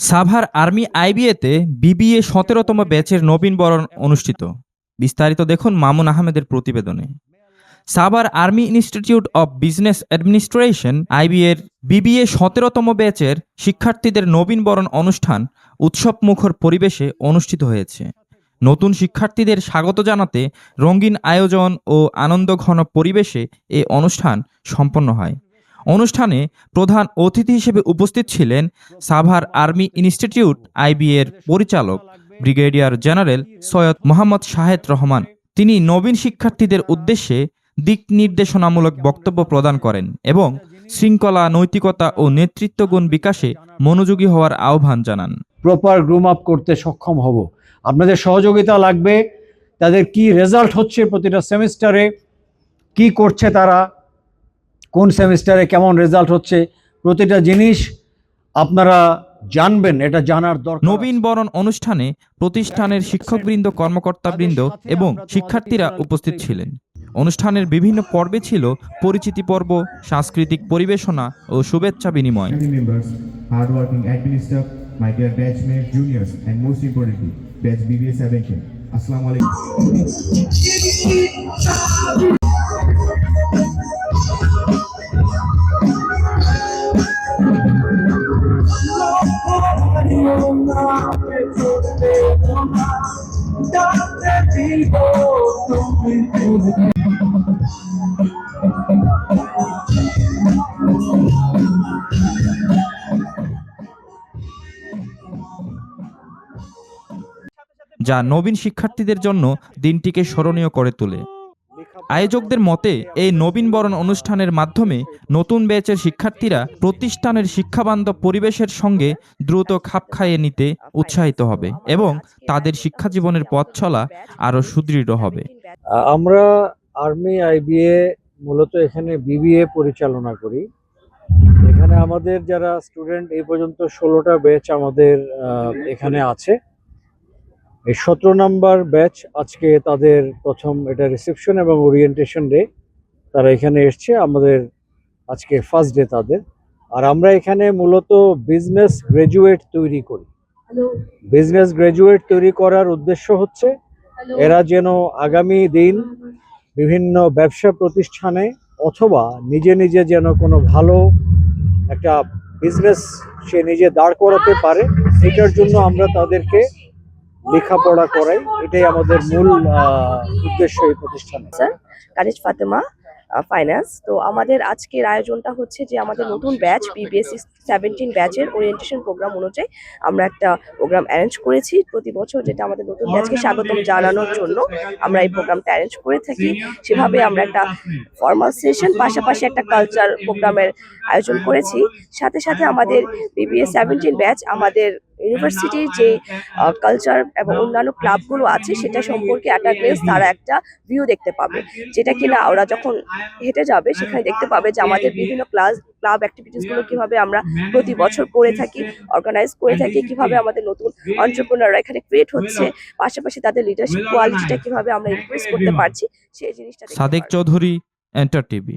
Savar army আইবিএতে BBA ১৭তম ব্যাচের নবীনবরণ অনুষ্ঠিত। বিস্তারিত দেখুন মামুন আহমেদের প্রতিবেদনে। Savar army institute of business administration আইবিএর বিবিএ ১৭তম ব্যাচের শিক্ষার্থীদের নবীনবরণ অনুষ্ঠান উৎসবমুখর পরিবেশে অনুষ্ঠিত হয়েছে। নতুন শিক্ষার্থীদের স্বাগত জানাতে রঙিন আয়োজন ও আনন্দঘন পরিবেশে এ অনুষ্ঠান সম্পন্ন হয়। অনুষ্ঠানে প্রধান অতিথি হিসেবে উপস্থিত ছিলেন সাভার আর্মি ইনস্টিটিউট আইবিএর পরিচালক ব্রিগেডিয়ার জেনারেল সৈয়দ মোহাম্মদ শাহেদ রহমান। তিনি নবীন শিক্ষার্থীদের উদ্দেশ্যে দিক নির্দেশনামূলক বক্তব্য প্রদান করেন এবং শৃঙ্খলা, নৈতিকতা ও নেতৃত্বগুণ বিকাশে মনোযোগী হওয়ার আহ্বান জানান। প্রপার গ্রুম আপ করতে সক্ষম হব, আপনাদের সহযোগিতা লাগবে। তাদের কি রেজাল্ট হচ্ছে প্রতিটা সেমিস্টারে, কি করছে তারা, কোন সেমিস্টারে কেমন রেজাল্ট হচ্ছে, প্রতিটা জিনিস আপনারা জানবেন, এটা জানার দরকার। নবীনবরণ অনুষ্ঠানে প্রতিষ্ঠানের শিক্ষকবৃন্দ, কর্মকর্তাবৃন্দ এবং শিক্ষার্থীরা উপস্থিত ছিলেন। অনুষ্ঠানের বিভিন্ন পর্বে ছিল পরিচিতি পর্ব, সাংস্কৃতিক পরিবেশনা ও শুভেচ্ছা বিনিময়। আসসালামু আলাইকুম। যা নবীন শিক্ষার্থীদের জন্য দিনটিকে স্মরণীয় করে তোলে। আয়োজকদের মতে এই নবীনবরণ অনুষ্ঠানের মাধ্যমে নতুন ব্যাচের শিক্ষার্থীরা প্রতিষ্ঠানের শিক্ষাবান্ধব পরিবেশের সঙ্গে দ্রুত খাপ খাইয়ে নিতে উৎসাহিত হবে এবং তাদের শিক্ষা জীবনের পথ চলা আরো সুদৃঢ় হবে। আমরা আর্মি আইবিএ মূলত এখানে বিবিএ পরিচালনা করি। এখানে আমাদের যারা স্টুডেন্ট এই পর্যন্ত 16টা ব্যাচ আমাদের এখানে আছে। এই 17 নম্বর ব্যাচ আজকে তাদের প্রথম এটা রিসেপশন এবং ওরিয়েন্টেশন ডে, তারা এখানে এসছে। আমাদের আজকে ফার্স্ট ডে তাদের। আর আমরা এখানে মূলত বিজনেস গ্রাজুয়েট তৈরি করি। বিজনেস গ্রাজুয়েট তৈরি করার উদ্দেশ্য হচ্ছে এরা যেন আগামী দিন বিভিন্ন ব্যবসা প্রতিষ্ঠানে অথবা নিজে নিজে যেন কোনো ভালো একটা বিজনেস সে নিজে দাঁড় করাতে পারে, এটার জন্য আমরা তাদেরকে লেখাপড়া করাই। এটাই আমাদের মূল উদ্দেশ্য এই প্রতিষ্ঠানে। স্যার কানিজ ফাতেমা, ফাইন্যান্স। তো আমাদের আজকের আয়োজনটা হচ্ছে যে আমাদের নতুন ব্যাচ বিবিএস 17 ব্যাচের ওরিয়েন্টেশন প্রোগ্রাম অনুযায়ী আমরা একটা প্রোগ্রাম অ্যারেঞ্জ করেছি প্রতি বছর, যেটা আমাদের নতুন ব্যাচকে স্বাগতম জানানোর জন্য আমরা এই প্রোগ্রামটা অ্যারেঞ্জ করে থাকি। সেভাবে আমরা একটা ফর্মাল সেশন পাশাপাশি একটা কালচার প্রোগ্রামের আয়োজন করেছি। সাথে সাথে আমাদের বিবিএস 17 ব্যাচ আমাদের ইউনিভার্সিটির যে কালচার এবং অন্যান্য ক্লাবগুলো আছে সেটা সম্পর্কে একটা গ্লেন্স তারা একটা ভিউ দেখতে পাবে, যেটা কিনা ওরা যখন হেঁটে যাবে সেখানে দেখতে পাবে যে আমাদের বিভিন্ন ক্লাব অ্যাক্টিভিটিসগুলো কিভাবে আমরা প্রতি বছর করে থাকি, অর্গানাইজ করে থাকি, কিভাবে আমাদের নতুন এন্টারপ্রেনাররা এখানে ক্রিয়েট হচ্ছে, পাশাপাশি তাদের লিডারশিপ কোয়ালিটিটা কিভাবে আমরা ইনক্রিজ করতে পারছি সেই জিনিসটা। Sadek Chowdhury, enter TV.